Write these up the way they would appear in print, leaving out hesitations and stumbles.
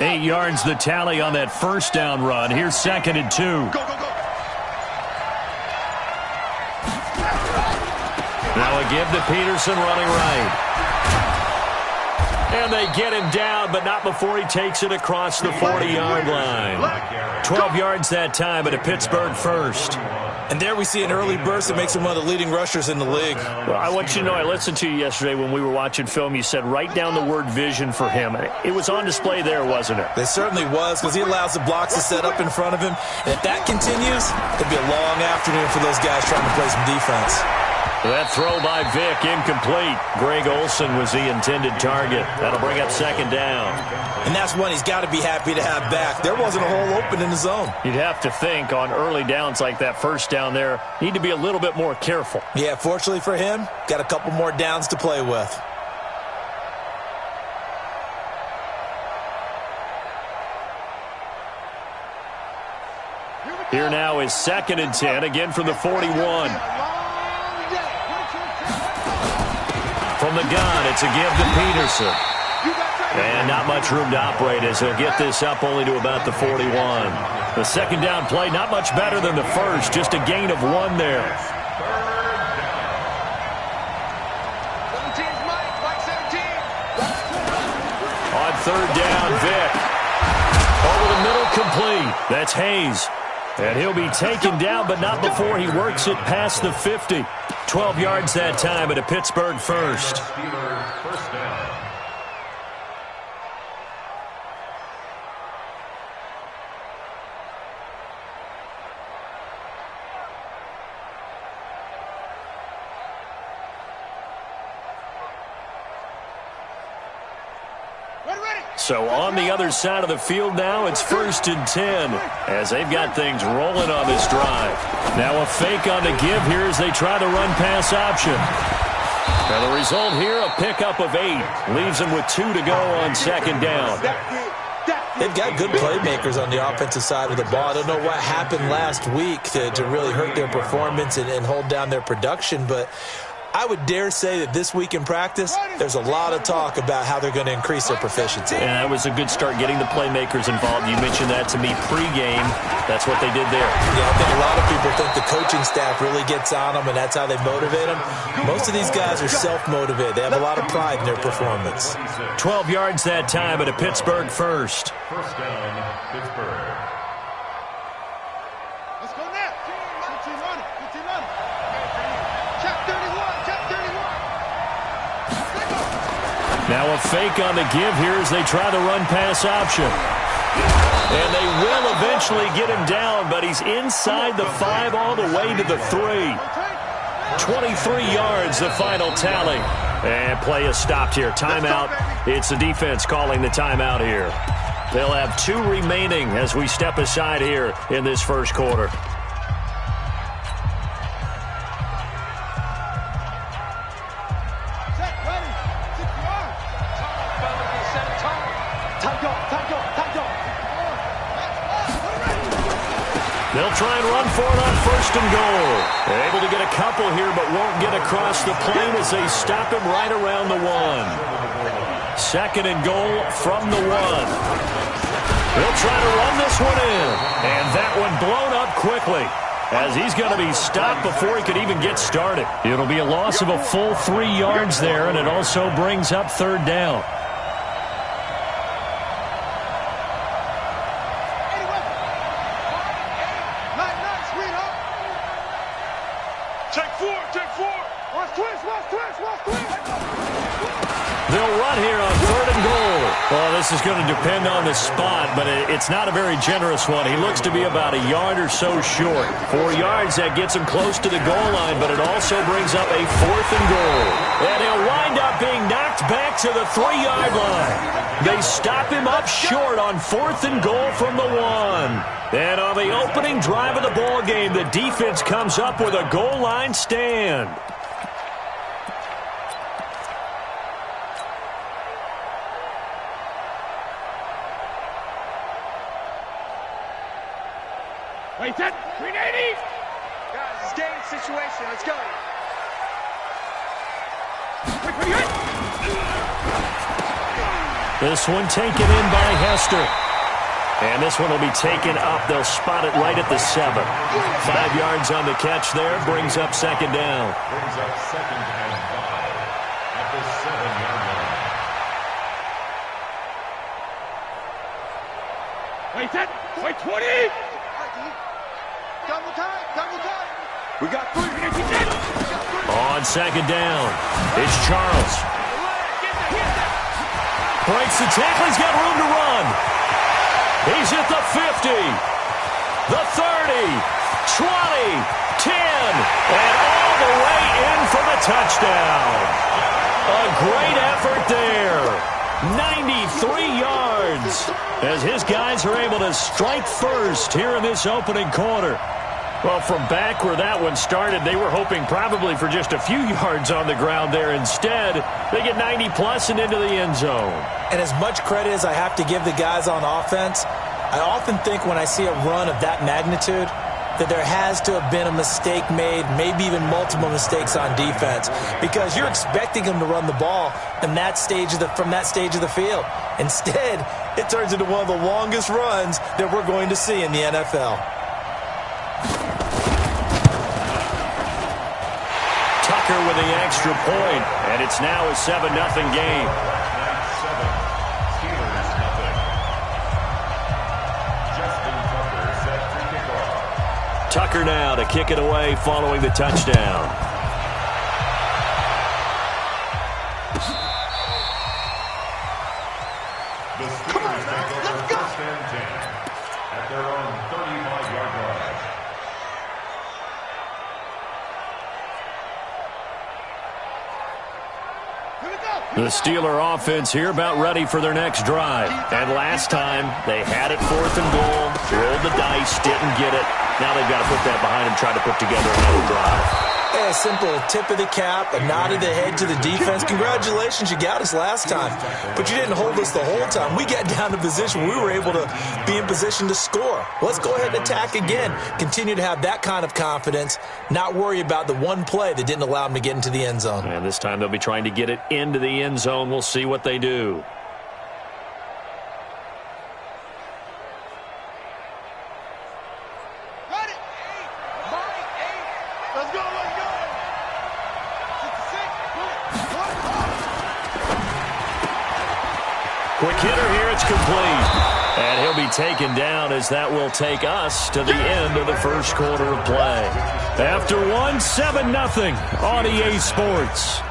8 yards the tally on that first down run. Here's 2nd and 2. Now a give to Peterson running right. And they get him down, but not before he takes it across the 40-yard line. 12 yards that time, at a Pittsburgh first. And there we see an early burst that makes him one of the leading rushers in the league. Well, I want you to know, I listened to you yesterday when we were watching film. You said write down the word vision for him. It was on display there, wasn't it? It certainly was, because he allows the blocks to set up in front of him. And if that continues, it'll be a long afternoon for those guys trying to play some defense. That throw by Vick, incomplete. Greg Olsen was the intended target. That'll bring up 2nd down. And that's one he's got to be happy to have back. There wasn't a hole open in the zone. You'd have to think on early downs like that first down there, need to be a little bit more careful. Yeah, fortunately for him, got a couple more downs to play with. Here now is 2nd and 10, again from the 41. From the gun, it's a give to Peterson. And not much room to operate as he'll get this up only to about the 41. The 2nd down play, not much better than the first, just a gain of 1 there. 17's Mike 17. On 3rd down, Vick. Over the middle, complete. That's Hayes. And he'll be taken down, but not before he works it past the 50. 12 yards that time, at a Pittsburgh first. So on the other side of the field now, it's 1st and 10 as they've got things rolling on this drive. Now a fake on the give here as they try the run-pass option. Now the result here, a pickup of 8. Leaves them with 2 to go on 2nd down. They've got good playmakers on the offensive side of the ball. I don't know what happened last week to really hurt their performance and hold down their production, but I would dare say that this week in practice, there's a lot of talk about how they're going to increase their proficiency. And that was a good start, getting the playmakers involved. You mentioned that to me pregame. That's what they did there. Yeah, I think a lot of people think the coaching staff really gets on them, and that's how they motivate them. Most of these guys are self-motivated. They have a lot of pride in their performance. 12 yards that time, at a Pittsburgh first. First down, Pittsburgh. Let's go now. 15 on it. 15 on it. Check 31. Check 31. Now a fake on the give here as they try the run-pass option. And they will eventually get him down, but he's inside the 5 all the way to the 3. 23 yards, the final tally. And play is stopped here. Timeout. It's the defense calling the timeout here. They'll have 2 remaining as we step aside here in this first quarter. They'll try and run for it on 1st and goal. They're able to get a couple here, but won't get across the plane as they stop him right around the 1. 2nd and goal from the 1. He'll try to run this one in. And that one blown up quickly, as he's going to be stopped before he could even get started. It'll be a loss of a full 3 yards there, and it also brings up 3rd down. They'll run here on 3rd and goal. Well, this is going to depend on the spot, but it's not a very generous one. He looks to be about a yard or so short. 4 yards, that gets him close to the goal line, but it also brings up a 4th and goal. And he'll wind up being knocked back to the 3-yard line. They stop him up short on 4th and goal from the 1. And on the opening drive of the ball game, the defense comes up with a goal line stand. Wait, that 380. Guys, it's game situation. Let's go. This one taken in by Hester. And this one will be taken up. They'll spot it right at the 7. 5 yards on the catch there. Brings up second down. Brings up second and 5 at the 7-yard line. Wait, that. Wait, 20. Double time. We got 3. On second down, it's Charles. Breaks the tackle. He's got room to run. He's at the 50, the 30, 20, 10, and all the way in for the touchdown. A great effort there. 93 yards as his guys are able to strike first here in this opening quarter. Well, from back where that one started, they were hoping probably for just a few yards on the ground there. Instead, they get 90-plus and into the end zone. And as much credit as I have to give the guys on offense, I often think when I see a run of that magnitude that there has to have been a mistake made, maybe even multiple mistakes on defense, because you're expecting them to run the ball from that stage of the field. Instead, it turns into one of the longest runs that we're going to see in the NFL. Tucker with the extra point, and it's now a 7-0 game. Tucker now to kick it away following the touchdown. The Steelers take over first and 10 at their own 35-yard line. The Steeler offense here about ready for their next drive. And last time, they had it 4th and goal, rolled the dice, didn't get it. Now they've got to put that behind them, try to put together another drive. A simple tip of the cap, a nod of the head to the defense. Congratulations, you got us last time. But you didn't hold us the whole time. We got down to position where we were able to be in position to score. Let's go ahead and attack again. Continue to have that kind of confidence, not worry about the one play that didn't allow them to get into the end zone. And this time they'll be trying to get it into the end zone. We'll see what they do. Quick hitter here, it's complete. And he'll be taken down as that will take us to the end of the first quarter of play. After 7-0 on EA Sports.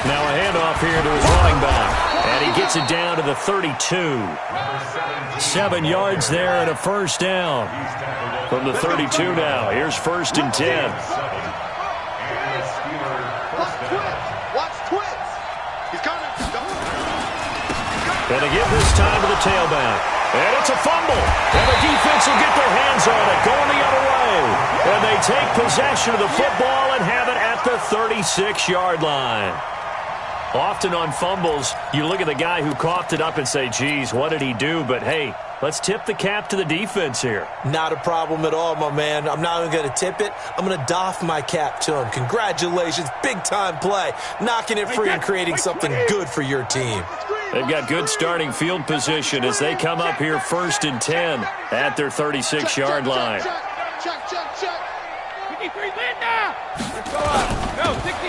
Now a handoff here to his running back. And he gets it down to the 32. 7 yards there and a first down. From the 32 now. Here's 1st and 10. Watch twins. He's coming. And again this time to the tailback. And it's a fumble. And the defense will get their hands on it. Going the other way. And they take possession of the football and have it at the 36-yard line. Often on fumbles, you look at the guy who coughed it up and say, geez, what did he do? But, hey, let's tip the cap to the defense here. Not a problem at all, my man. I'm not even going to tip it. I'm going to doff my cap to him. Congratulations. Big-time play. Knocking it free and creating something good for your team. They've got good starting field position as they come up here 1st and 10 at their 36-yard line. Check.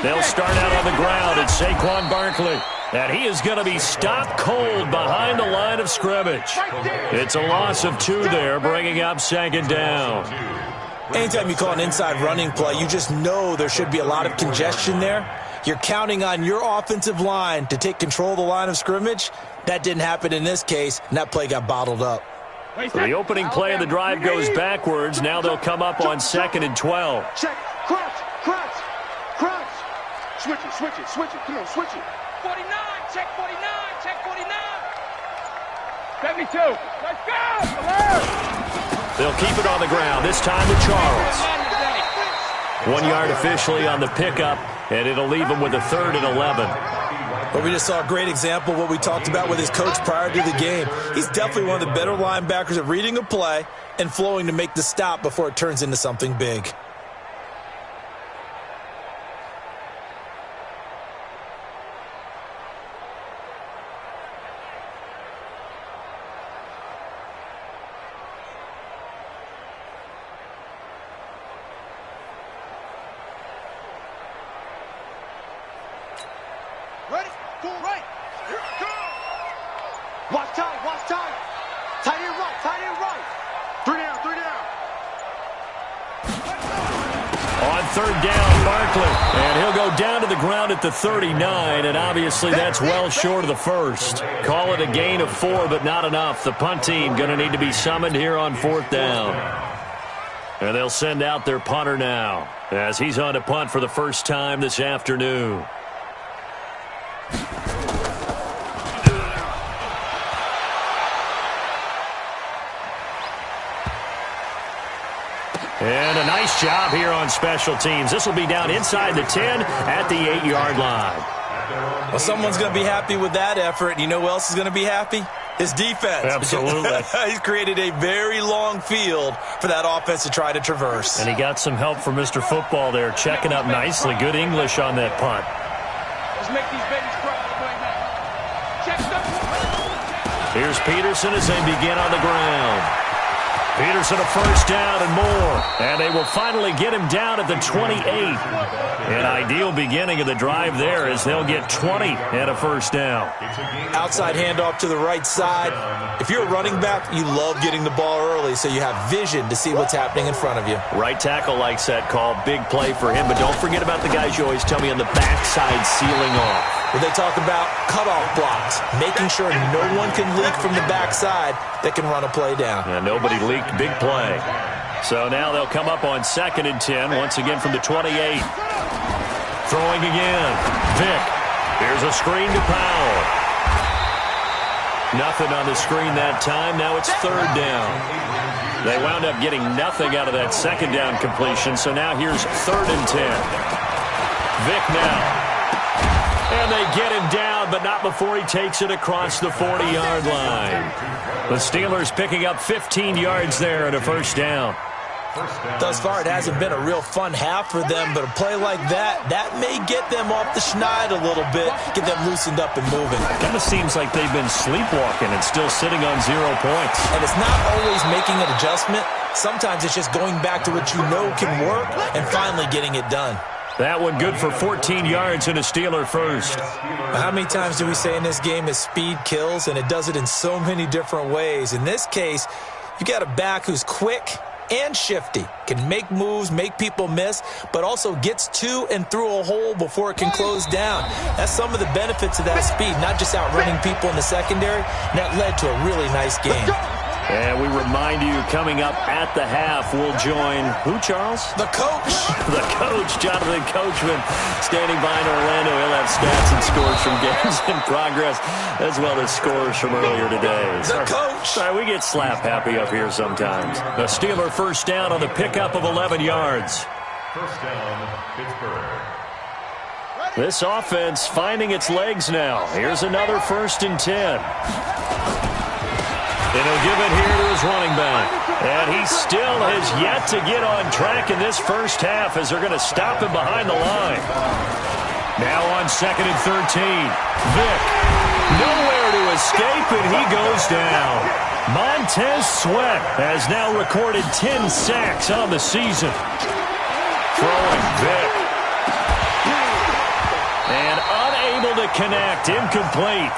They'll start out on the ground. It's Saquon Barkley. And he is going to be stopped cold behind the line of scrimmage. It's a loss of 2 there, bringing up 2nd down. Anytime you call an inside running play, you just know there should be a lot of congestion there. You're counting on your offensive line to take control of the line of scrimmage. That didn't happen in this case, and that play got bottled up. So the opening play of the drive goes backwards. Now they'll come up on 2nd and 12. Check. Crunch. Switch it. Come on, switch it. 49, check 49, check 49. 72, let's go! They'll keep it on the ground, this time to Charles. 1 yard officially on the pickup, and it'll leave him with a 3rd and 11. Well, we just saw a great example of what we talked about with his coach prior to the game. He's definitely one of the better linebackers at reading a play and flowing to make the stop before it turns into something big. Ready? Go right. Here it goes. Watch time. Tight end right. 3 down. On 3rd down, Barkley. And he'll go down to the ground at the 39, and obviously that's well short of the first. Call it a gain of 4, but not enough. The punt team going to need to be summoned here on 4th down. And they'll send out their punter now, as he's on to punt for the first time this afternoon. And a nice job here on special teams. This will be down inside the 10 at the 8-yard line. Well, someone's going to be happy with that effort. You know who else is going to be happy? His defense. Absolutely. He's created a very long field for that offense to try to traverse. And he got some help from Mr. Football there, checking up nicely. Good English on that punt. Let's make these babies cry all the way back. Check them. Here's Peterson as they begin on the ground. Peterson a first down and more. And they will finally get him down at the 28. An ideal beginning of the drive there as they'll get 20 and a first down. Outside handoff to the right side. If you're a running back, you love getting the ball early so you have vision to see what's happening in front of you. Right tackle likes that call. Big play for him. But don't forget about the guys you always tell me on the backside sealing off. When they talk about cutoff blocks, making sure no one can leak from the backside that can run a play down. And nobody leaked. Big play. So now they'll come up on 2nd and 10, once again from the 28. Throwing again. Vick. Here's a screen to Powell. Nothing on the screen that time. Now it's 3rd down. They wound up getting nothing out of that 2nd down completion, so now here's 3rd and 10. Vick now. And they get him down, but not before he takes it across the 40-yard line. The Steelers picking up 15 yards there and a first down. Thus far, it hasn't been a real fun half for them, but a play like that may get them off the schneid a little bit, get them loosened up and moving. Kind of seems like they've been sleepwalking and still sitting on 0 points. And it's not always making an adjustment. Sometimes it's just going back to what you know can work and finally getting it done. That one good for 14 yards and a Steeler first. How many times do we say in this game that speed kills, and it does it in so many different ways? In this case, you got a back who's quick and shifty, can make moves, make people miss, but also gets to and through a hole before it can close down. That's some of the benefits of that speed, not just outrunning people in the secondary. And that led to a really nice game. And we remind you, coming up at the half, we'll join, who, Charles? The coach. The coach, Jonathan Coachman, standing by in Orlando. He'll have stats and scores from games in progress, as well as scores from earlier today. The coach. Sorry, we get slap happy up here sometimes. The Steeler first down on the pickup of 11 yards. First down, Pittsburgh. This offense finding its legs now. Here's another 1st and 10. And he'll give it here to his running back. And he still has yet to get on track in this first half as they're going to stop him behind the line. Now on 2nd and 13. Vick. Nowhere to escape, and he goes down. Montez Sweat has now recorded 10 sacks on the season. Throwing Vick. And unable to connect. Incomplete.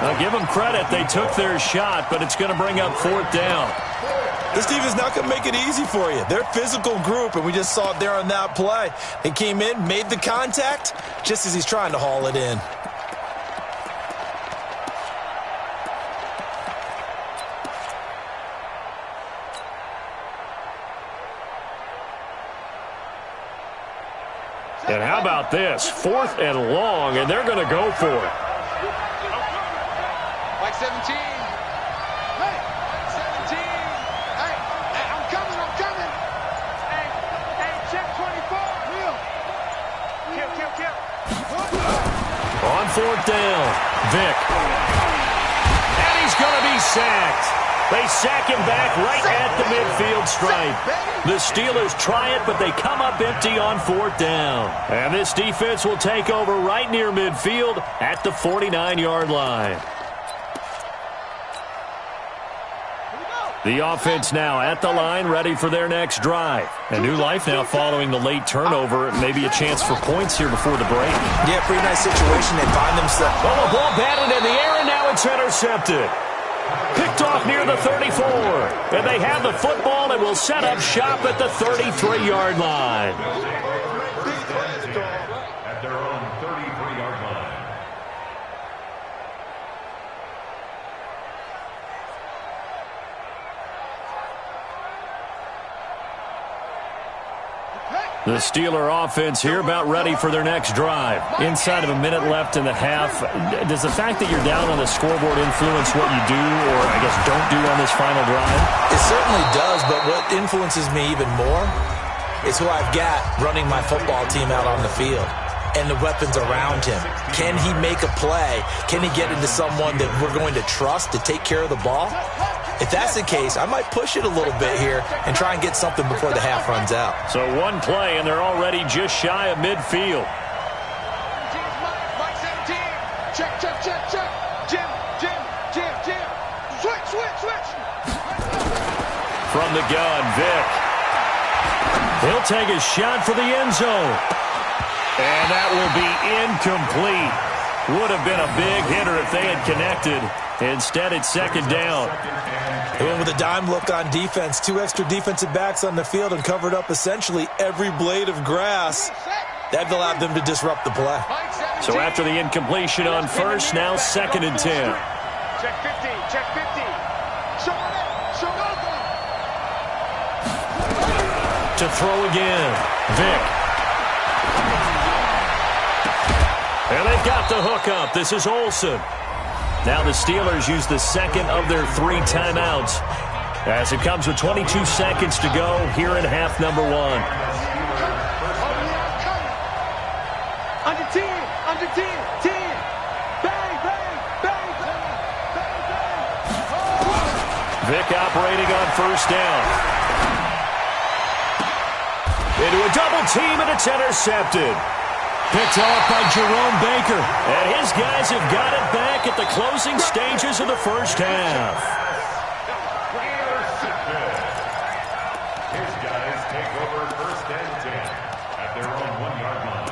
I'll give them credit. They took their shot, but it's going to bring up 4th down. This team is not going to make it easy for you. They're a physical group, and we just saw it there on that play. They came in, made the contact, just as he's trying to haul it in. And how about this? 4th and long, and they're going to go for it. Like 17. Hey, 17. Hey, I'm coming. Hey, check 24. Real. Kill. On 4th down, Vic. And he's going to be sacked. They sack him back right at the midfield stripe. The Steelers try it, but they come up empty on 4th down. And this defense will take over right near midfield at the 49-yard line. The offense now at the line, ready for their next drive. A new life now following the late turnover. Maybe a chance for points here before the break. Yeah, pretty nice situation. They find themselves. Oh, a ball batted in the air, and now it's intercepted. Picked off near the 34. And they have the football and will set up shop at the 33-yard line. At their own 33-yard line. The Steeler offense here about ready for their next drive. Inside of a minute left in the half. Does the fact that you're down on the scoreboard influence what you do or, I guess, don't do on this final drive? It certainly does, but what influences me even more is who I've got running my football team out on the field and the weapons around him. Can he make a play? Can he get into someone that we're going to trust to take care of the ball? If that's the case, I might push it a little bit here and try and get something before the half runs out. So one play, and they're already just shy of midfield. Mike 17. Check. Jim. Switch. From the gun, Vic. He'll take a shot for the end zone. And that will be incomplete. Would have been a big hitter if they had connected. Instead, it's 2nd down. They went with a dime look on defense. 2 extra defensive backs on the field and covered up essentially every blade of grass. That allowed them to disrupt the play. So after the incompletion on first, now 2nd and 10. Check 50. Show it. To throw again, Vic. And they've got the hook up. This is Olsen. Now the Steelers use the 2nd of their 3 timeouts as it comes with 22 seconds to go here in half number 1. Under 10. Bang. Vic operating on 1st down. Into a double team, and it's intercepted. Picked off by Jerome Baker. And his guys have got it back at the closing stages of the first half. His guys take over 1st and 10 at their own 1-yard line.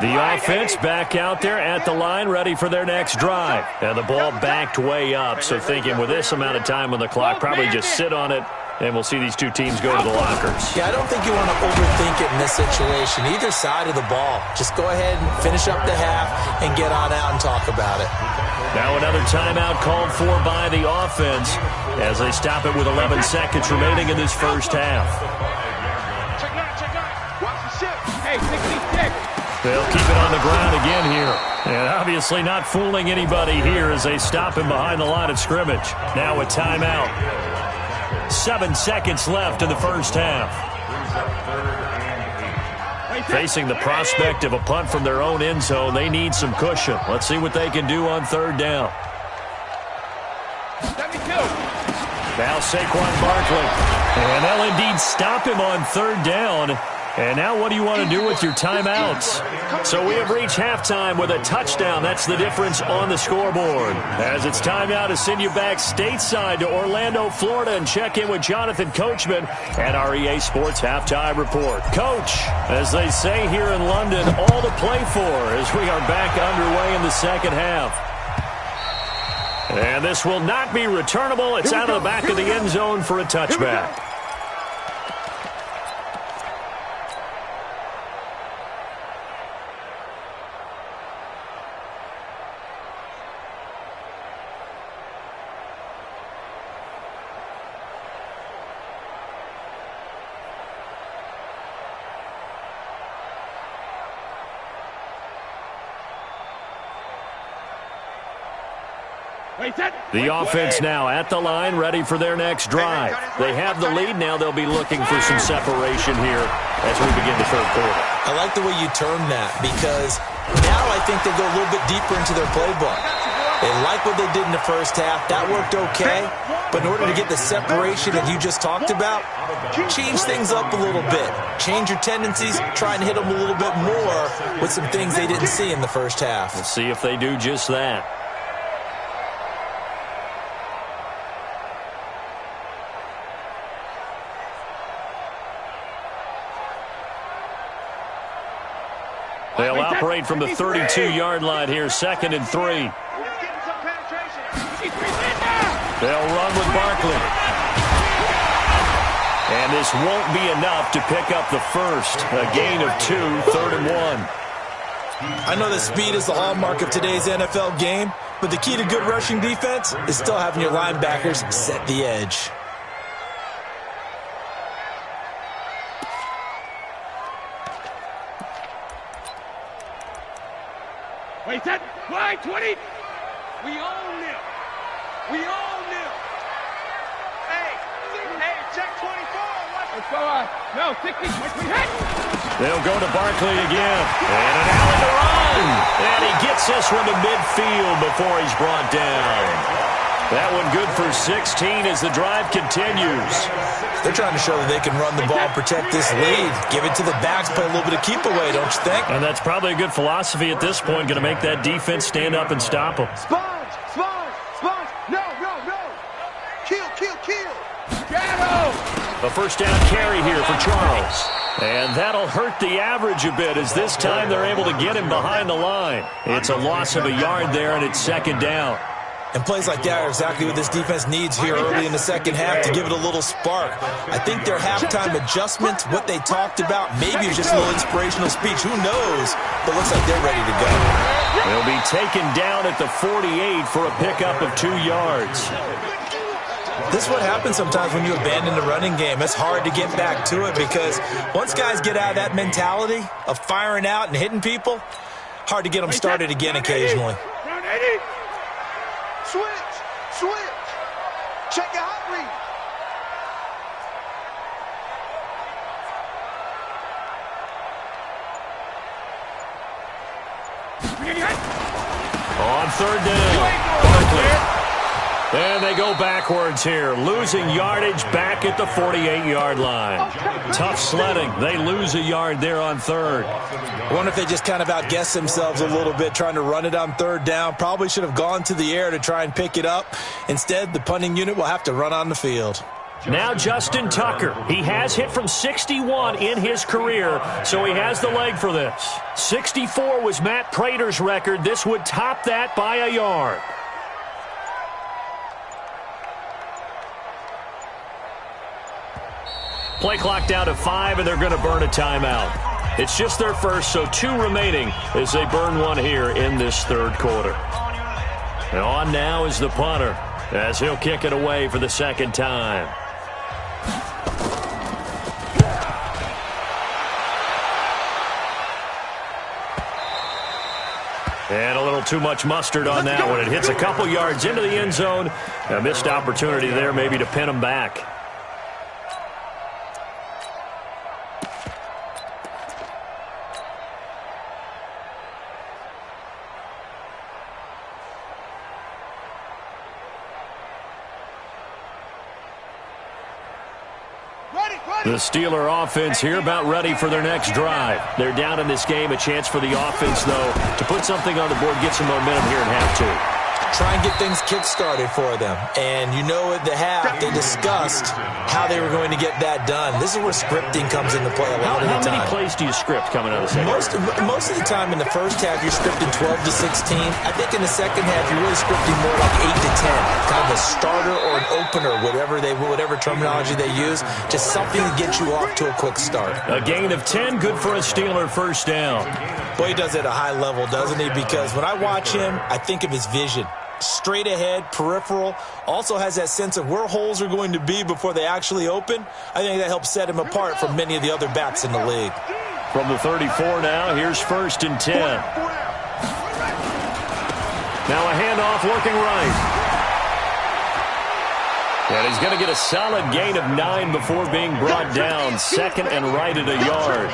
The offense back out there at the line, ready for their next drive. And the ball backed way up, so thinking with this amount of time on the clock, probably just sit on it, and we'll see these 2 teams go to the lockers. Yeah, I don't think you want to overthink it in this situation. Either side of the ball. Just go ahead and finish up the half and get on out and talk about it. Now another timeout called for by the offense as they stop it with 11 seconds remaining in this first half. Check out. Watch the ship. Hey, 66. They'll keep it on the ground again here. And obviously not fooling anybody here as they stop him behind the line of scrimmage. Now a timeout. 7 seconds left in the first half. Facing the prospect of a punt from their own end zone, they need some cushion. Let's see what they can do on 3rd down. 72. Now Saquon Barkley. And they'll indeed stop him on 3rd down. And now what do you want to do with your timeouts? So we have reached halftime with a touchdown. That's the difference on the scoreboard. As it's time now to send you back stateside to Orlando, Florida, and check in with Jonathan Coachman at our EA Sports Halftime Report. Coach, as they say here in London, all to play for as we are back underway in the 2nd half. And this will not be returnable. It's out of the back of the end zone for a touchback. The offense now at the line, ready for their next drive. They have the lead. Now they'll be looking for some separation here as we begin the third quarter. I like the way you term that, because now I think they go a little bit deeper into their playbook. They like what they did in the first half. That worked okay. But in order to get the separation that you just talked about, change things up a little bit. Change your tendencies. Try and hit them a little bit more with some things they didn't see in the first half. Let's see if they do just that. They'll operate from the 32-yard line here, 2nd and 3. They'll run with Barkley. And this won't be enough to pick up the first. A gain of 2, 3rd and 1. I know that speed is the hallmark of today's NFL game, but the key to good rushing defense is still having your linebackers set the edge. Wait, that line 20. We own them. We own them. Hey, check 24. Let's go on. No, 60. They'll go to Barkley again. And an Allen to run. And he gets this one to midfield before he's brought down. That one good for 16 as the drive continues. They're trying to show that they can run the ball, protect this lead. Give it to the backs, play a little bit of keep away, don't you think? And that's probably a good philosophy at this point, going to make that defense stand up and stop them. Sponge. No. Kill. A first down carry here for Charles. And that'll hurt the average a bit as this time they're able to get him behind the line. It's a loss of a yard there, and it's 2nd down. And plays like that are exactly what this defense needs here early in the second half to give it a little spark. I think their halftime adjustment, what they talked about, maybe it's just a little inspirational speech. Who knows? But looks like they're ready to go. They'll be taken down at the 48 for a pickup of 2 yards. This is what happens sometimes when you abandon the running game. It's hard to get back to it because once guys get out of that mentality of firing out and hitting people, hard to get them started again occasionally. Switch. Check your hot read. On 3rd down, Barkley. And they go backwards here, losing yardage back at the 48-yard line. Tough sledding. They lose a yard there on 3rd. I wonder if they just kind of outguessed themselves a little bit trying to run it on 3rd down. Probably should have gone to the air to try and pick it up. Instead, the punting unit will have to run on the field. Now Justin Tucker. He has hit from 61 in his career, so he has the leg for this. 64 was Matt Prater's record. This would top that by a yard. Play clock down to 5, and they're going to burn a timeout. It's just their first, so 2 remaining as they burn one here in this 3rd quarter. And on now is the punter as he'll kick it away for the 2nd time. And a little too much mustard on that one. It hits a couple yards into the end zone. A missed opportunity there maybe to pin them back. The Steeler offense here about ready for their next drive. They're down in this game. A chance for the offense, though, to put something on the board, get some momentum here in half 2. Try and get things kick-started for them. And you know at the half, they discussed how they were going to get that done. This is where scripting comes into play a lot of the time. How many plays do you script coming out of the second? Most of the time in the first half, you're scripting 12 to 16. I think in the second half, you're really scripting more like 8 to 10. Kind of a starter or an opener, whatever terminology they use. Just something to get you off to a quick start. A gain of 10, good for a Steeler first down. Boy, he does it at a high level, doesn't he? Because when I watch him, I think of his vision. Straight ahead, peripheral, also has that sense of where holes are going to be before they actually open. I think that helps set him apart from many of the other backs in the league. From the 34 now, here's 1st and 10. Now a handoff looking right. And he's going to get a solid gain of 9 before being brought down, second and right at a yard.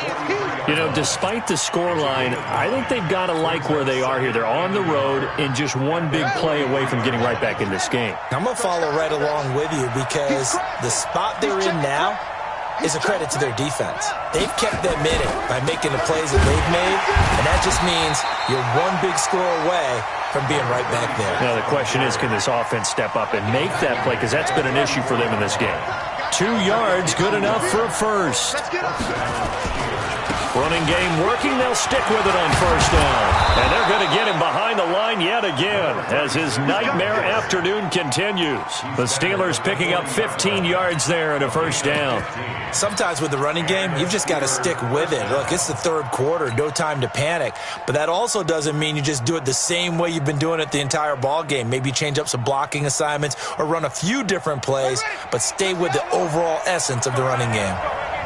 You know, despite the scoreline, I think they've got to like where they are here. They're on the road and just one big play away from getting right back in this game. I'm going to follow right along with you because the spot they're in now is a credit to their defense. They've kept them in it by making the plays that they've made, and that just means you're one big score away from being right back there. Now, the question is, can this offense step up and make that play? Because that's been an issue for them in this game. 2 yards, good enough for a first. Running game working. They'll stick with it on first down. And they're going to get him behind the line yet again as his nightmare afternoon continues. The Steelers picking up 15 yards there and a first down. Sometimes with the running game, you've just got to stick with it. Look, it's the third quarter, no time to panic. But that also doesn't mean you just do it the same way you've been doing it the entire ball game. Maybe change up some blocking assignments or run a few different plays, but stay with the overall essence of the running game.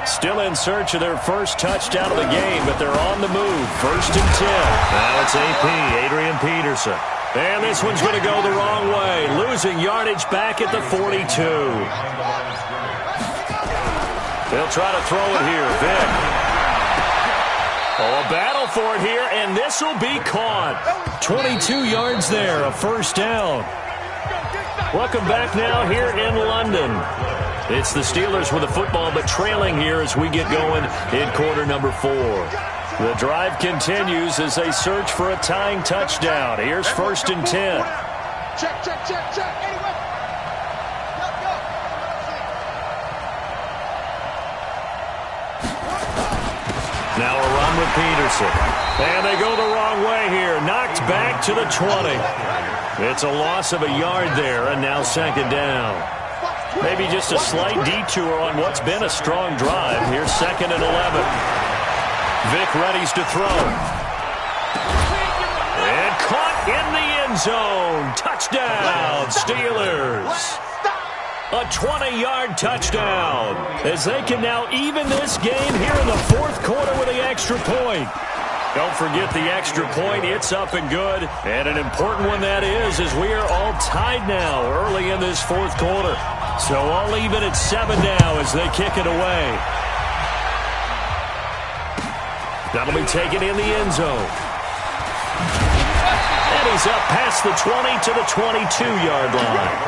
Still in search of their first touchdown of the game, but they're on the move. First and 10. Now it's AP, Adrian Peterson. And this one's going to go the wrong way. Losing yardage back at the 42. They'll try to throw it here. Vic. Oh, a battle for it here, and this will be caught. 22 yards there, a first down. Welcome back now here in London. It's the Steelers with the football, but trailing here as we get going in quarter number 4. The drive continues as they search for a tying touchdown. Here's first and 10. Check. Anyway. Go. Now a run with Peterson. And they go the wrong way here. Knocked back to the 20. It's a loss of a yard there, and now second down. Maybe just a slight detour on what's been a strong drive. Here's second and 11. Vic readies to throw. And caught in the end zone. Touchdown, Steelers. A 20-yard touchdown as they can now even this game here in the fourth quarter with the extra point. Don't forget the extra point. It's up and good. And an important one that is, as we are all tied now early in this fourth quarter. So all even at 7 now as they kick it away. That'll be taken in the end zone. And he's up past the 20 to the 22-yard line.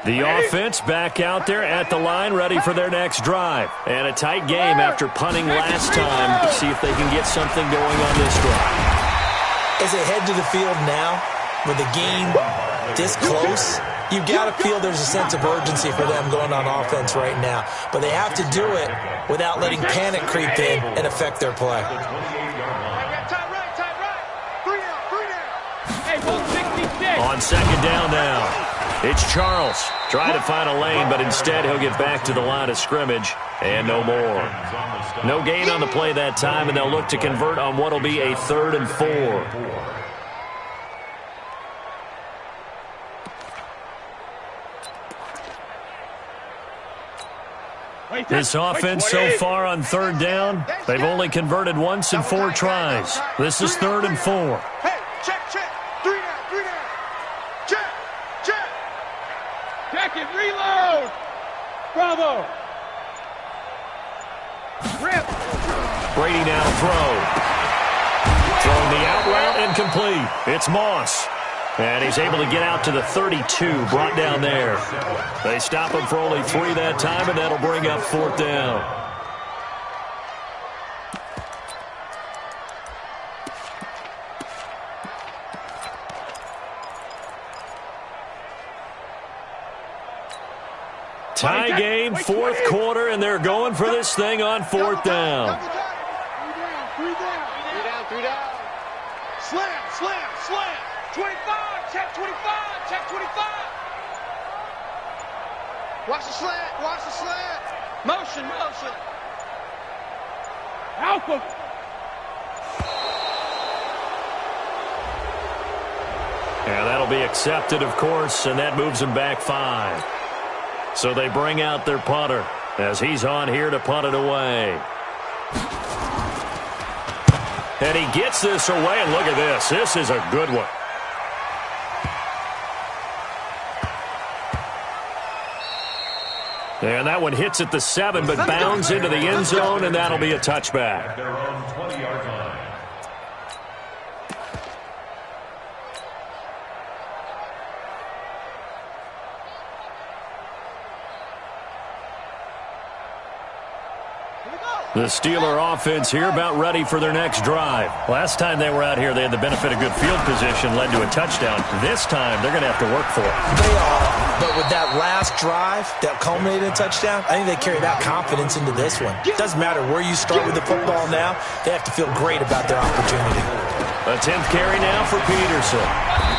The offense back out there at the line, ready for their next drive. And a tight game after punting last time. See if they can get something going on this drive. As they head to the field now, with the game this close, you've got to feel there's a sense of urgency for them going on offense right now. But they have to do it without letting panic creep in and affect their play. On second down now. It's Charles trying to find a lane, but instead he'll get back to the line of scrimmage and no more. No gain on the play that time, and they'll look to convert on what will be a 3rd and 4. This offense so far on 3rd down, they've only converted once in 4 tries. This is 3rd and 4. Hey, check. 3 down. Check. Check it, reload! Bravo! Rip! Brady now throw. Throwing the out route incomplete. It's Moss. And he's able to get out to the 32, brought down there. They stop him for only 3 that time, and that'll bring up 4th down. Tie game, 4th quarter, and they're going for this thing on 4th down. 3 down. Slam. 25, check 25. Watch the slant. Motion. Alpha. be accepted, of course, and that moves them back 5. So they bring out their punter as he's on here to punt it away. And he gets this away, and look at this. This is a good one. And that one hits at the 7, but bounds into the end zone, and that'll be a touchback. At their own 20-yard line. The Steeler offense here about ready for their next drive. Last time they were out here, they had the benefit of good field position, led to a touchdown. This time, they're going to have to work for it. They are, but with that last drive that culminated in a touchdown, I think they carry that confidence into this one. It doesn't matter where you start with the football now. They have to feel great about their opportunity. A 10th carry now for Peterson.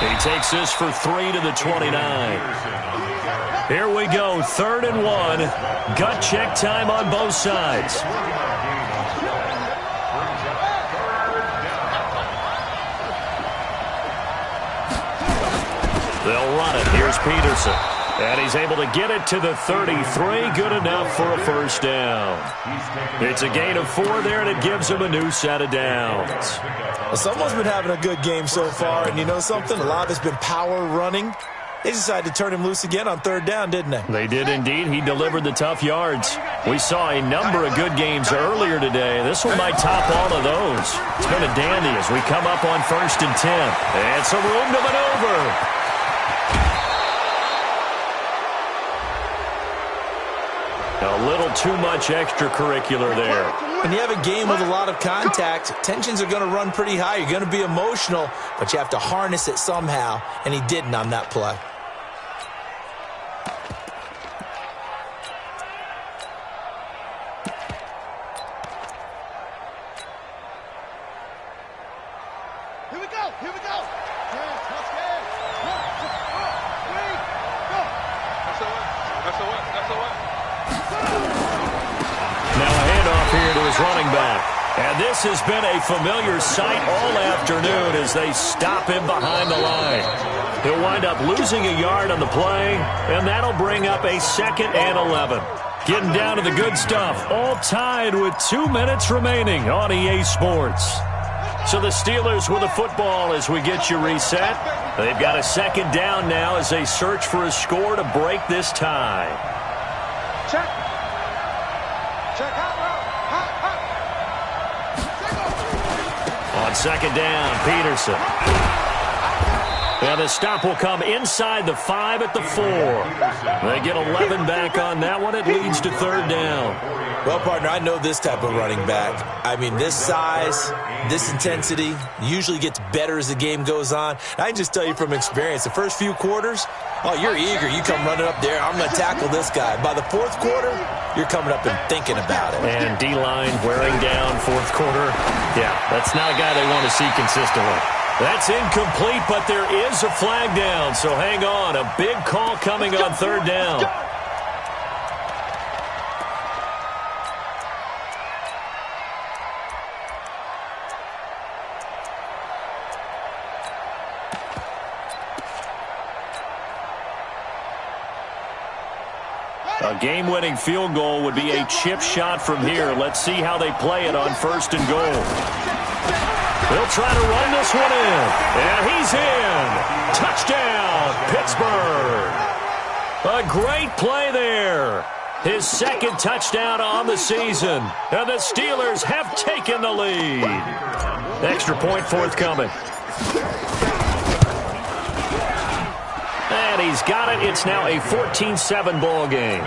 He takes this for 3 to the 29. Here we go, 3rd and 1. Gut check time on both sides. They'll run it. Here's Peterson. And he's able to get it to the 33. Good enough for a first down. It's a gain of 4 there, and it gives him a new set of downs. Well, someone's been having a good game so far, and you know something? A lot of it's been power running. They decided to turn him loose again on 3rd down, didn't they? They did indeed. He delivered the tough yards. We saw a number of good games earlier today. This one might top all of those. It's been a dandy as we come up on 1st and 10. And some room to maneuver. A little too much extracurricular there. When you have a game with a lot of contact, tensions are going to run pretty high. You're going to be emotional, but you have to harness it somehow, and he didn't on that play. Here we go. Here we go. Let's go. 1, 2, 3, go. That's a what? Now a handoff here to his running back. And this has been a familiar sight all afternoon as they stop him behind the line. He'll wind up losing a yard on the play, and that'll bring up a 2nd and 11. Getting down to the good stuff, all tied with 2 minutes remaining on EA Sports. So the Steelers with the football as we get you reset. They've got a 2nd down now as they search for a score to break this tie. Check. Check out. On 2nd down, Peterson. And the stop will come inside the 5 at the 4. They get 11 back on that one. It leads to 3rd down. Well, partner, I know this type of running back. I mean, this size, this intensity usually gets better as the game goes on. I can just tell you from experience, the first few quarters, oh, you're eager. You come running up there. I'm going to tackle this guy. By the 4th quarter, you're coming up and thinking about it. And D-line wearing down 4th quarter. Yeah, that's not a guy they want to see consistently. That's incomplete, but there is a flag down, so hang on. A big call coming on 3rd down. A game-winning field goal would be a chip shot from here. Let's see how they play it on 1st and goal. They'll try to run this one in. And he's in. Touchdown, Pittsburgh. A great play there. His 2nd touchdown on the season. And the Steelers have taken the lead. Extra point forthcoming. And he's got it. It's now a 14-7 ball game.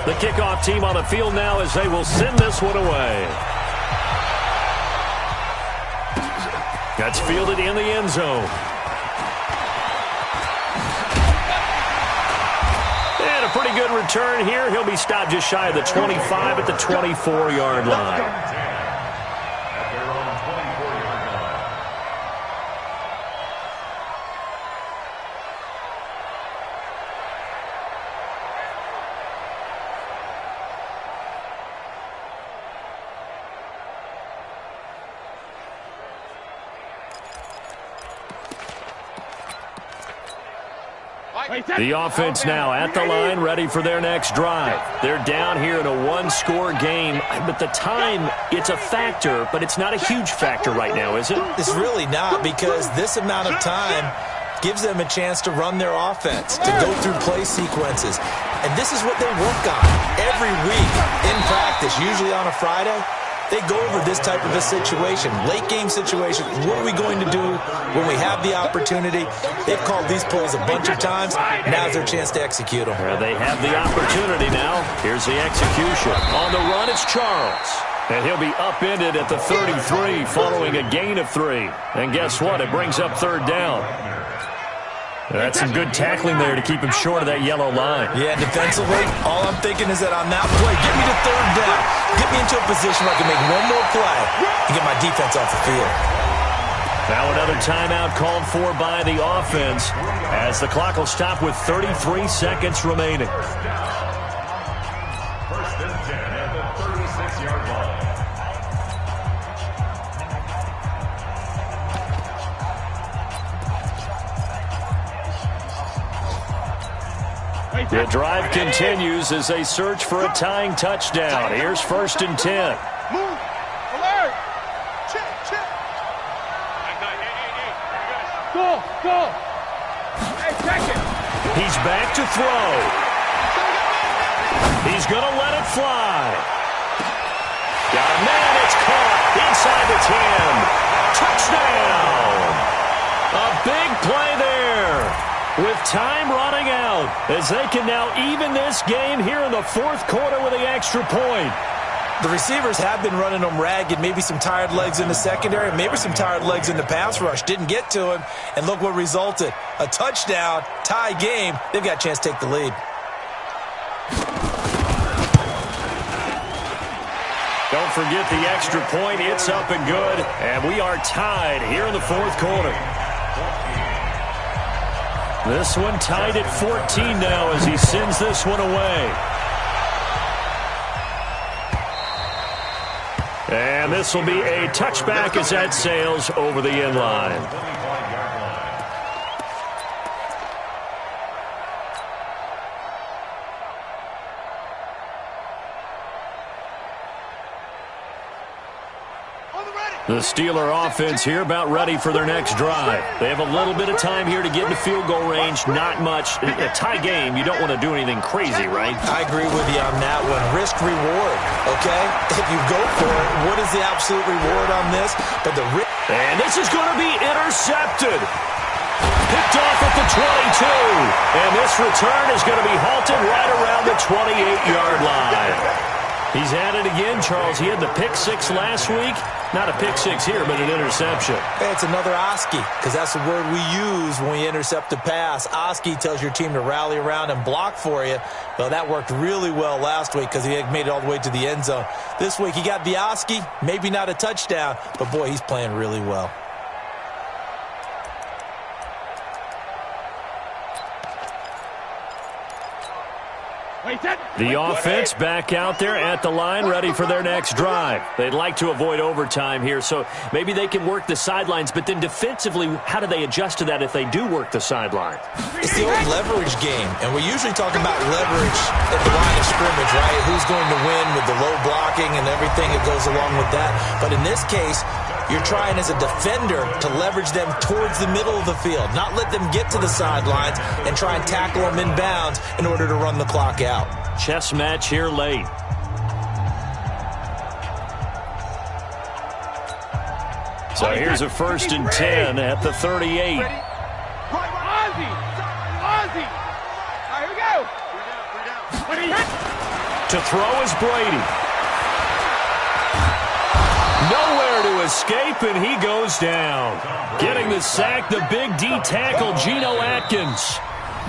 The kickoff team on the field now as they will send this one away. That's fielded in the end zone. And a pretty good return here. He'll be stopped just shy of the 25 at the 24-yard line. The offense now at the line, ready for their next drive. They're down here in a one-score game, but the time, it's a factor, but it's not a huge factor right now, is it? It's really not, because this amount of time gives them a chance to run their offense, to go through play sequences. And this is what they work on every week in practice, usually on a Friday. They go over this type of a situation, late game situation. What are we going to do when we have the opportunity? They've called these plays a bunch of times. Now's their chance to execute them. They have the opportunity now. Here's the execution. On the run, it's Charles. And he'll be upended at the 33 following a gain of 3. And guess what? It brings up third down. That's some good tackling there to keep him short of that yellow line. Yeah, defensively, all I'm thinking is that on that play, get me to third down. Get me into a position where I can make one more play and get my defense off the field. Now another timeout called for by the offense as the clock will stop with 33 seconds remaining. First and 10 at the 36-yard line. The drive continues as they search for a tying touchdown. Here's first and 10. Move. Alert. Check. Go. Hey, check it. He's back to throw. He's going to let it fly. Got a man. It's caught inside the 10. Touchdown. A big play there. With time running out, as they can now even this game here in the fourth quarter with the extra point. The receivers have been running them ragged, maybe some tired legs in the secondary, maybe some tired legs in the pass rush. Didn't get to him, and look what resulted. A touchdown, tie game. They've got a chance to take the lead. Don't forget the extra point. It's up and good, and we are tied here in the fourth quarter. This one tied at 14 now as he sends this one away. And this will be a touchback as that sails over the end line. The Steeler offense here about ready for their next drive. They have a little bit of time here to get into field goal range. Not much. A tie game, you don't want to do anything crazy, right? I agree with you on that one. Risk reward, okay? If you go for it, what is the absolute reward on this? But the risk. And this is going to be intercepted. Picked off at the 22. And this return is going to be halted right around the 28-yard line. He's at it again, Charles. He had the pick six last week. Not a pick six here, but an interception. Hey, it's another Oski, because that's the word we use when we intercept a pass. Oski tells your team to rally around and block for you. Well, that worked really well last week because he had made it all the way to the end zone. This week he got the Oski, maybe not a touchdown, but boy, he's playing really well. The offense back out there at the line, ready for their next drive. They'd like to avoid overtime here, so maybe they can work the sidelines, but then defensively, how do they adjust to that if they do work the sidelines? It's the old leverage game, and we're usually talking about leverage at the line of scrimmage, right? Who's going to win with the low blocking and everything that goes along with that. But in this case, you're trying as a defender to leverage them towards the middle of the field, not let them get to the sidelines and try and tackle them in bounds in order to run the clock out. Chess match here late. So here's a first and 10 at the 38. Ozzy! All right, here we go. To throw is Brady. Nowhere to escape, and he goes down. Getting the sack, the big D tackle, Geno Atkins.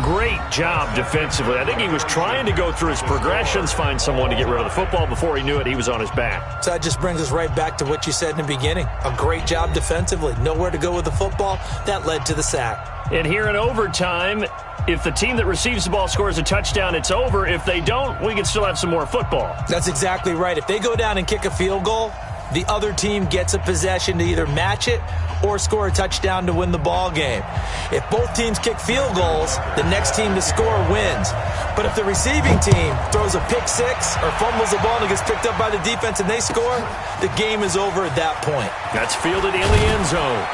Great job defensively. I think he was trying to go through his progressions, find someone to get rid of the football. Before he knew it, he was on his back. So that just brings us right back to what you said in the beginning. A great job defensively. Nowhere to go with the football. That led to the sack. And here in overtime, if the team that receives the ball scores a touchdown, it's over. If they don't, we can still have some more football. That's exactly right. If they go down and kick a field goal, the other team gets a possession to either match it or score a touchdown to win the ball game. If both teams kick field goals, the next team to score wins. But if the receiving team throws a pick six or fumbles the ball and it gets picked up by the defense and they score, the game is over at that point. That's fielded in the end zone.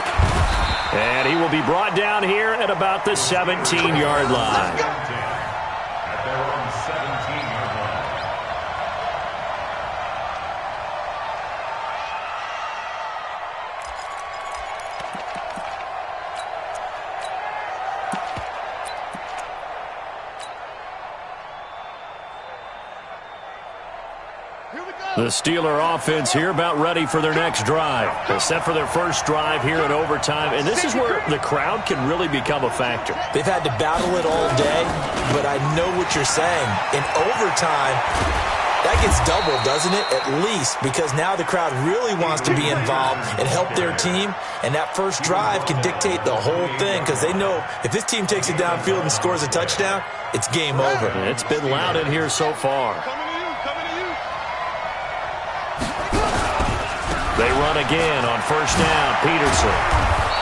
And he will be brought down here at about the 17-yard line. At their own 17-yard line. The Steeler offense here about ready for their next drive. They're set for their first drive here in overtime, and this is where the crowd can really become a factor. They've had to battle it all day, but I know what you're saying. In overtime, that gets doubled, doesn't it? At least, because now the crowd really wants to be involved and help their team, and that first drive can dictate the whole thing because they know if this team takes it downfield and scores a touchdown, it's game over. It's been loud in here so far. They run again on first down, Peterson.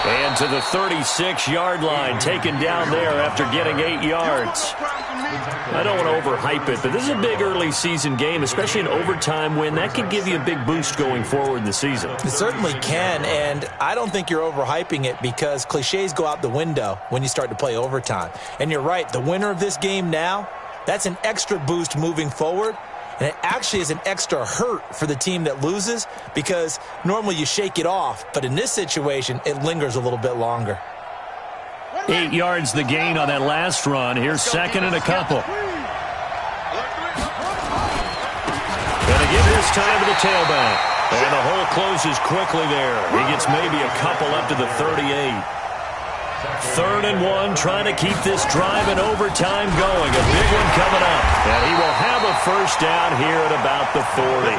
And to the 36-yard line, taken down there after getting 8 yards. I don't want to overhype it, but this is a big early season game, especially an overtime win. That could give you a big boost going forward in the season. It certainly can, and I don't think you're overhyping it because cliches go out the window when you start to play overtime. And you're right, the winner of this game now, that's an extra boost moving forward. And it actually is an extra hurt for the team that loses because normally you shake it off. But in this situation, it lingers a little bit longer. 8 yards the gain on that last run. Here's second and a couple. Gonna give this time to the tailback. And the hole closes quickly there. He gets maybe a couple up to the 38. 3rd and 1, trying to keep this drive in overtime going. A big one coming up. And he will have a first down here at about the 40.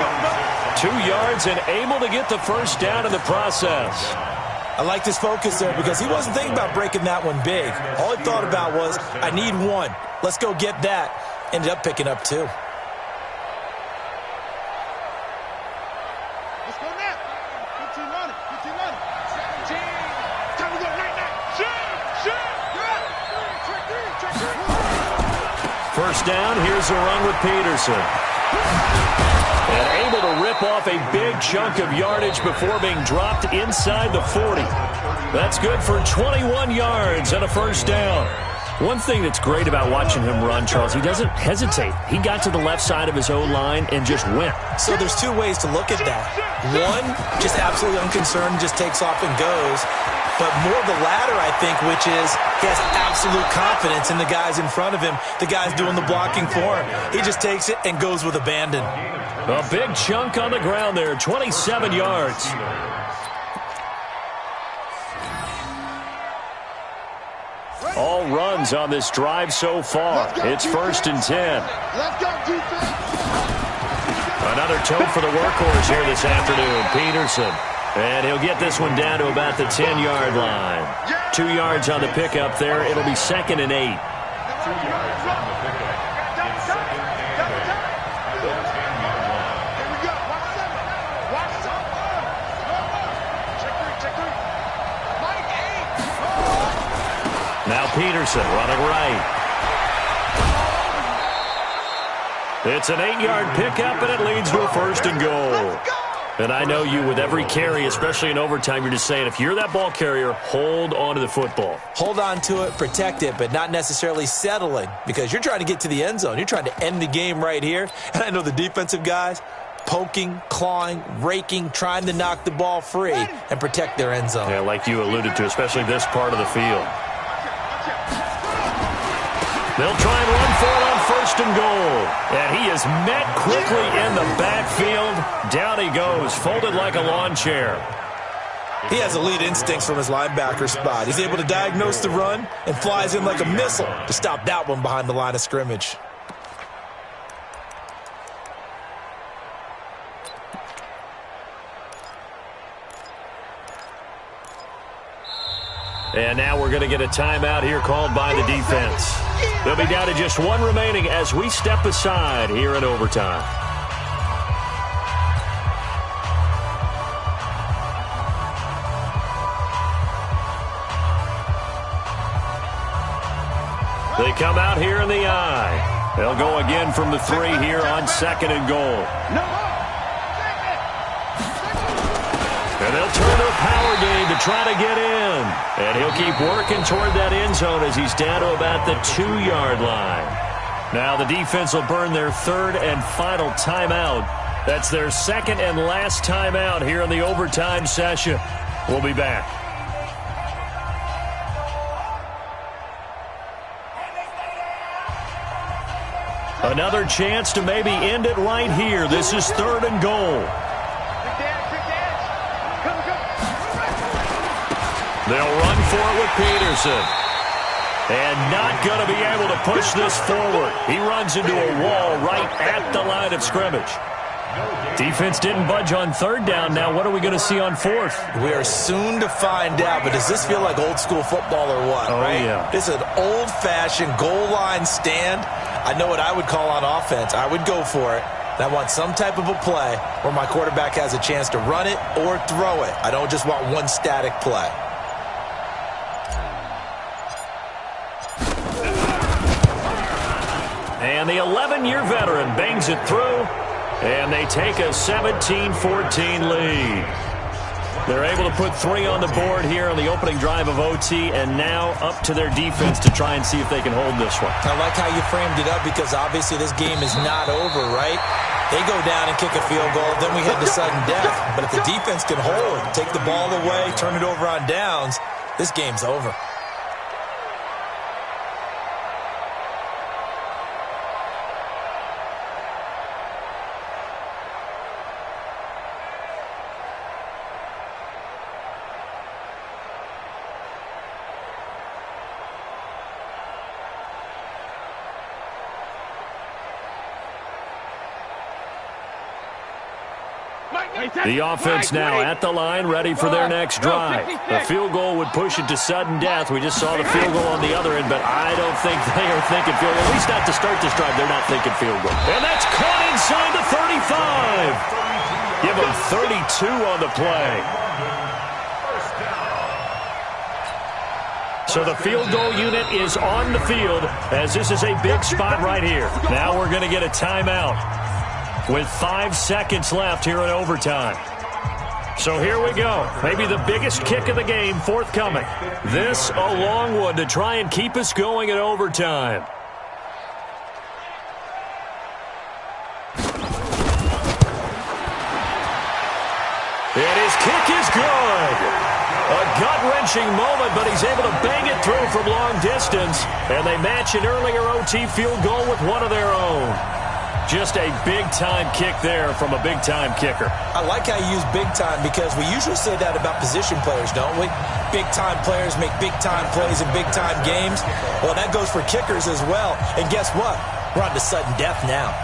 2 yards and able to get the first down in the process. I like this focus there because he wasn't thinking about breaking that one big. All he thought about was, I need one. Let's go get that. Ended up picking up 2. Let's go now. 15 on it. 15 on it. 17. Time to go right now. First down, here's a run with Peterson. And able to rip off a big chunk of yardage before being dropped inside the 40. That's good for 21 yards and a first down. One thing that's great about watching him run, Charles, he doesn't hesitate. He got to the left side of his O-line and just went. So there's 2 ways to look at that. One, just absolutely unconcerned, just takes off and goes. But more the latter, I think, which is he has absolute confidence in the guys in front of him, the guys doing the blocking for him. He just takes it and goes with abandon. A big chunk on the ground there, 27 yards. All runs on this drive so far. It's 1st and 10. Let's go, defense. Another toe for the workhorse here this afternoon, Peterson. And he'll get this one down to about the 10-yard line. 2 yards on the pickup there. It'll be 2nd and 8. 2 yards on the pickup. It's 2nd and 8 at the 10-yard line. Here we go. Watch 7. Check 3. Mike 8. Now Peterson running right. It's an 8-yard pickup, and it leads to a 1st and goal. And I know you, with every carry, especially in overtime, you're just saying, if you're that ball carrier, hold on to the football. Hold on to it, protect it, but not necessarily settling because you're trying to get to the end zone. You're trying to end the game right here. And I know the defensive guys poking, clawing, raking, trying to knock the ball free and protect their end zone. Yeah, like you alluded to, especially this part of the field. They'll try and run for it on 1st and goal. And he is met quickly in the backfield. Down he goes, folded like a lawn chair. He has elite instincts from his linebacker spot. He's able to diagnose the run and flies in like a missile to stop that one behind the line of scrimmage. And now we're going to get a timeout here called by the defense. They'll be down to just 1 remaining as we step aside here in overtime. They come out here in the I. They'll go again from the 3 here on 2nd and goal. And they'll turn to a power game to try to get in. And he'll keep working toward that end zone as he's down to about the 2-yard line. Now the defense will burn their 3rd and final timeout. That's their 2nd and last timeout here in the overtime session. We'll be back. Another chance to maybe end it right here. This is 3rd and goal. They'll run for it with Peterson. And not going to be able to push this forward. He runs into a wall right at the line of scrimmage. Defense didn't budge on 3rd down. Now what are we going to see on 4th? We are soon to find out, but does this feel like old school football or what? Oh, right? Yeah. This is an old-fashioned goal line stand. I know what I would call on offense. I would go for it. And I want some type of a play where my quarterback has a chance to run it or throw it. I don't just want one static play. And the 11-year veteran bangs it through, and they take a 17-14 lead. They're able to put 3 on the board here on the opening drive of OT, and now up to their defense to try and see if they can hold this one. I like how you framed it up because obviously this game is not over, right? They go down and kick a field goal, then we head to sudden death. But if the defense can hold, take the ball away, turn it over on downs, this game's over. The offense now at the line, ready for their next drive. A field goal would push it to sudden death. We just saw the field goal on the other end, but I don't think they are thinking field goal. At least not to start this drive. They're not thinking field goal. And that's caught inside the 35. Give them 32 on the play. So the field goal unit is on the field as this is a big spot right here. Now we're going to get a timeout with 5 seconds left here in overtime. So here we go. Maybe the biggest kick of the game forthcoming. This a long one to try and keep us going in overtime. And his kick is good. A gut-wrenching moment, but he's able to bang it through from long distance. And they match an earlier OT field goal with one of their own. Just a big-time kick there from a big-time kicker. I like how you use big-time because we usually say that about position players, don't we? Big-time players make big-time plays in big-time games. Well, that goes for kickers as well. And guess what? We're on to sudden death now.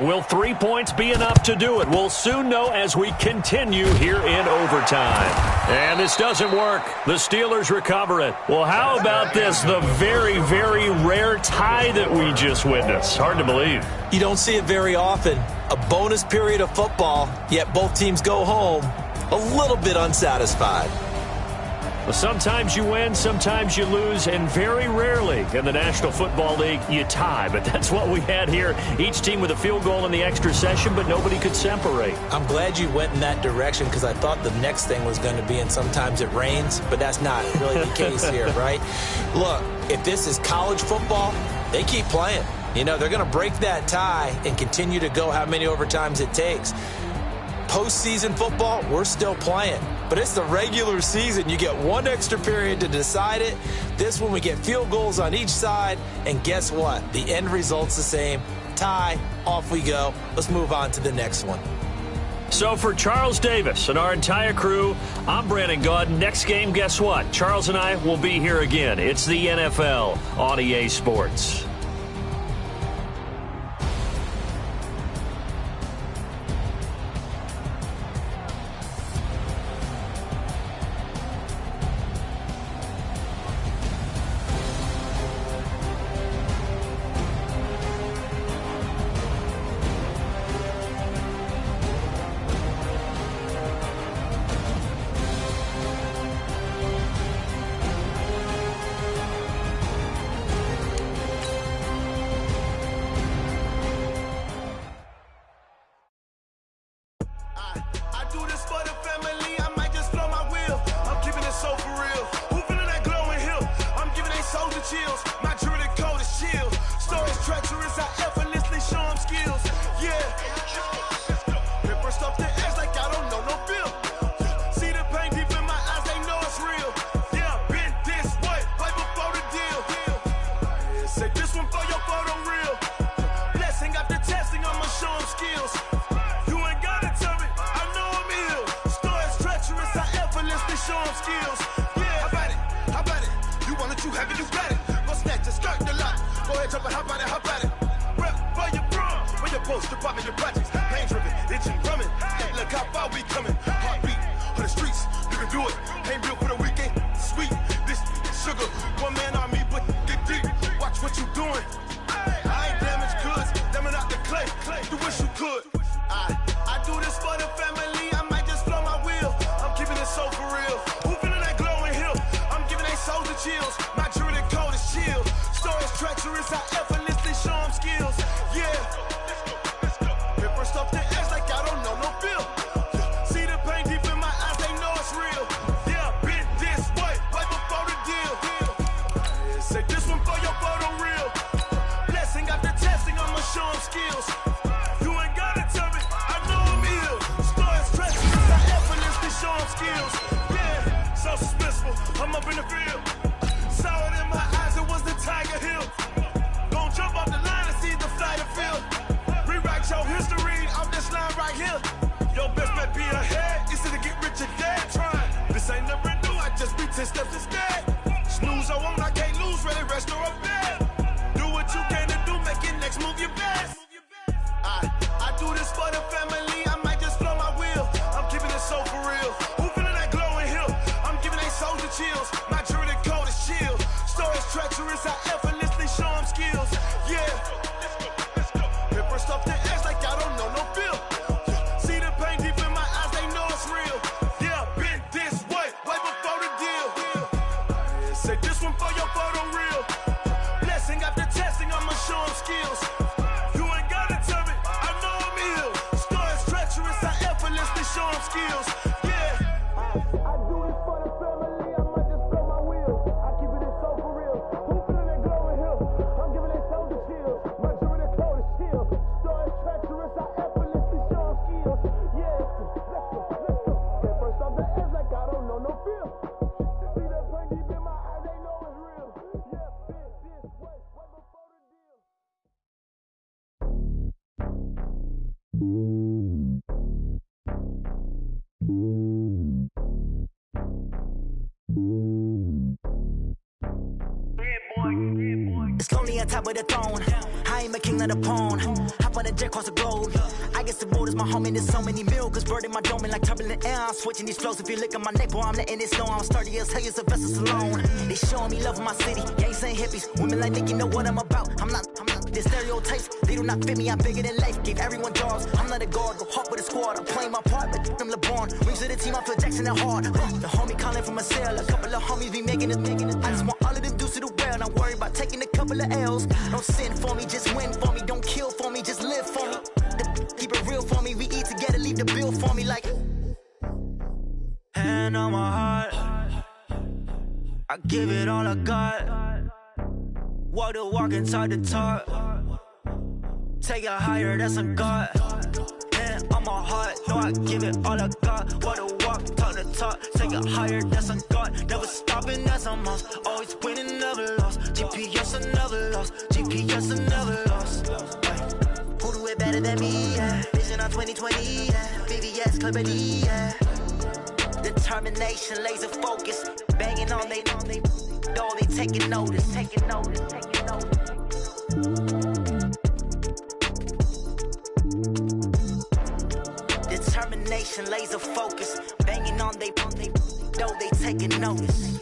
Will 3 points be enough to do it? We'll soon know as we continue here in overtime. And this doesn't work. The Steelers recover it. Well, how about this? The very, very rare tie that we just witnessed. Hard to believe. You don't see it very often. A bonus period of football, yet both teams go home a little bit unsatisfied. Well, sometimes you win, sometimes you lose, and very rarely in the National Football League you tie. But that's what we had here. Each team with a field goal in the extra session, but nobody could separate. I'm glad you went in that direction because I thought the next thing was going to be, and sometimes it rains, but that's not really the case here, right? Look, if this is college football, they keep playing. You know, they're going to break that tie and continue to go how many overtimes it takes. Postseason football, we're still playing. But it's the regular season. You get one extra period to decide it. This one, we get field goals on each side. And guess what? The end result's the same. Tie, off we go. Let's move on to the next one. So for Charles Davis and our entire crew, I'm Brandon Gaudin. Next game, guess what? Charles and I will be here again. It's the NFL on EA Sports. Sean skills. Yeah, how about it? How about it? You want it, you have it, you got it. Go snatch it, skirt the lot. Go ahead, jump it, how about it? How about it? Rep for your brum, for your post, department, your projects. Pain driven, itching, drumming. Hey, look how far we coming. Heartbeat on the streets, you can do it. Ain't built for the weekend. Sweet, this sugar, one man army, but get deep. Watch what you doing. I ain't damaged goods, damn out the clay. You wish you could. I do this for the family. I might just blow my wheel. I'm keeping it so for real. Who feeling that glowing hill? I'm giving they souls the chills. My jewelry code is chill. Stories treacherous, I effortlessly show them skills. Yeah. Paper stuff the edge like I don't know no feel. See the pain deep in my eyes, they know it's real. Yeah, been this way, right before the deal. Say this one for your photo real. Blessing after testing, I'ma show them skills. You ain't gotta tell me, I know I'm ill. Stories treacherous, I effortlessly show them skills. Yeah, so suspenseful, I'm up in the field. Saw it in my eyes, it was the Tiger Hill. Gon' jump off the line and see the flight of field. Rewrite your history off this line right here. Your best bet be ahead, easy to get rich or dead. Trying, this ain't never new, I just be 10 steps instead. Snooze I won't, I can't lose, ready, rest or up bed. Do what you can to do, make your next move your best. I do this for the family, I might just blow my wheel. I'm keeping it so for real. Who feeling that glowing hill? I'm giving they souls the chills. My jewelry code is chill. Stories treacherous, I effortlessly show them skills. Yeah. Paper stuff the edge like I don't know no feel. See the pain deep in my eyes, they know it's real. Yeah, been this way, way before the deal. Say this one for your photo real. Blessing after testing, I'ma show them skills. You ain't gotta tell me, I know I'm ill. Stories treacherous, I effortlessly show them skills. Yeah. I do this for the family, I might just blow my wheel. I keep it so for real. Who feeling that glowing hill? I'm giving they souls the chills. My jewelry code is chill. Stories treacherous, I effortlessly show them skills. Yeah, let's go. Get first off the edge like I don't know no feel. See that pain deep in my eyes, they know it's real. Yeah, been this way, way before the deal. It's lonely on top of the throne. I am a king of the pawn. Hop on a jet across the globe. I guess the road is my home and there's so many milk. Bird in my dome and like turbulent air. I'm switching these flows. If you look at my neck, boy, I'm letting it snow. I'm sturdy as hell, as a vessel alone. They showing me love in my city. Gangs and hippies. Women like Nick, you know what I'm about. I'm not the stereotypes. They do not fit me. I'm bigger than life. Gave everyone jobs. I'm not a guard. Go hard with a squad. I'm playing my part, but I'm LeBron. Rings to the team. I feel Jackson and hard. The homie calling from a cell. A couple of homies be making it. I just want all of them dudes to the well. Not worry about taking a couple of L's. Don't sin for me, just win for me. Don't kill for me, just live for me. Keep it real for me. We eat together, leave the bill for me like. Hand on my heart, I give it all I got. Walk the walk and talk the talk. Take it higher, that's a God. Hand on my heart, no, I give it all I got. Walk the walk, talk the talk. Take it higher, that's a God. Never stopping, that's a must. Always winning, never lost. GPS, I never lost. GPS, I never lost. Who do it better than me? Yeah. Vision on 2020. Yeah. VVS, Clarity. Yeah. Determination, laser focus. Banging on they know they taking notice. Taking notice. Taking notice. Determination, laser focus. Banging on they know they taking notice.